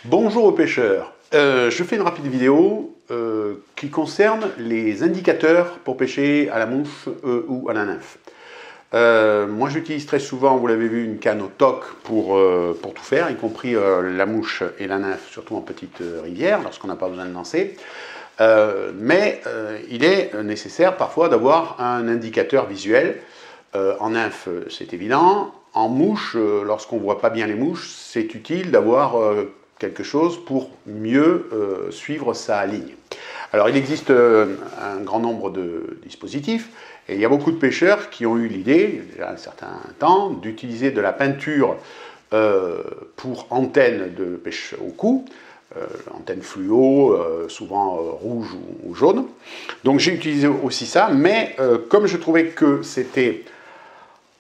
Bonjour aux pêcheurs, je fais une rapide vidéo qui concerne les indicateurs pour pêcher à la mouche ou à la nymphe. Moi j'utilise très souvent, vous l'avez vu, une canne au toc pour tout faire, y compris la mouche et la nymphe, surtout en petite rivière, lorsqu'on n'a pas besoin de lancer. Mais il est nécessaire parfois d'avoir un indicateur visuel. En nymphe, c'est évident. En mouche, lorsqu'on ne voit pas bien les mouches, c'est utile d'avoir quelque chose pour mieux suivre sa ligne. Alors il existe un grand nombre de dispositifs et il y a beaucoup de pêcheurs qui ont eu l'idée, il y a un certain temps, d'utiliser de la peinture pour antenne de pêche au cou, antenne fluo, souvent rouge ou jaune. Donc j'ai utilisé aussi ça, mais comme je trouvais que c'était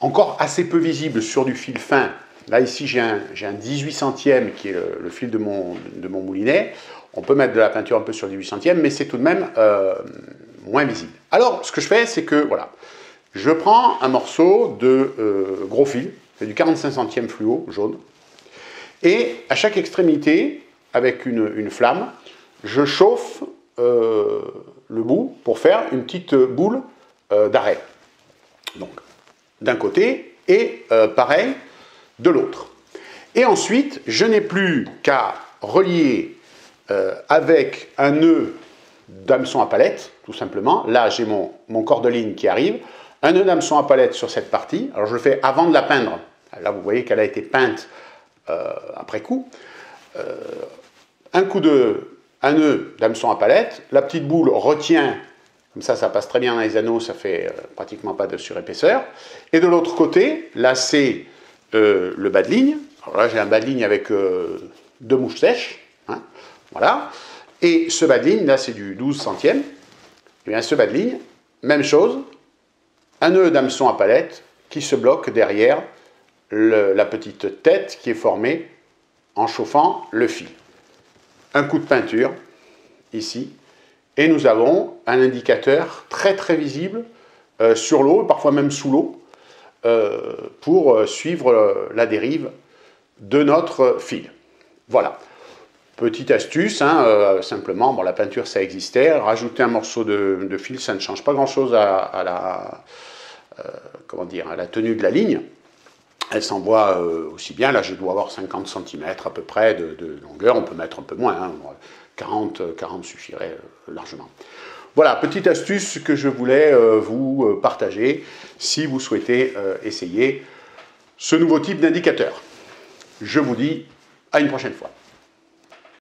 encore assez peu visible sur du fil fin. Là, ici, j'ai un 18 centièmes qui est le fil de mon moulinet. On peut mettre de la peinture un peu sur le 18 centièmes, mais c'est tout de même moins visible. Alors, ce que je fais, c'est que, voilà, je prends un morceau de gros fil, c'est du 45 centièmes fluo, jaune, et à chaque extrémité, avec une flamme, je chauffe le bout pour faire une petite boule d'arrêt. Donc, d'un côté et pareil de l'autre. Et ensuite, je n'ai plus qu'à relier avec un nœud d'hameçon à palette, tout simplement. Là, j'ai mon cordeline qui arrive, un nœud d'hameçon à palette sur cette partie. Alors, je le fais avant de la peindre. Là, vous voyez qu'elle a été peinte après coup. Un nœud d'hameçon à palette. La petite boule retient. Comme ça passe très bien dans les anneaux, ça fait pratiquement pas de surépaisseur. Et de l'autre côté, là, c'est le bas de ligne. Alors là, j'ai un bas de ligne avec deux mouches sèches. Hein, voilà. Et ce bas de ligne, là, c'est du 12 centièmes. Et bien, ce bas de ligne, même chose. Un nœud d'hameçon à palette qui se bloque derrière la petite tête qui est formée en chauffant le fil. Un coup de peinture, ici. Et nous avons un indicateur très très visible sur l'eau, parfois même sous l'eau, pour suivre la dérive de notre fil. Voilà. Petite astuce, hein, simplement, bon, la peinture ça existait, rajouter un morceau de fil, ça ne change pas grand-chose à la tenue de la ligne. Elle s'envoie aussi bien, là je dois avoir 50 cm à peu près de longueur, on peut mettre un peu moins, hein, 40 suffirait largement. Voilà, petite astuce que je voulais vous partager si vous souhaitez essayer ce nouveau type d'indicateur. Je vous dis à une prochaine fois.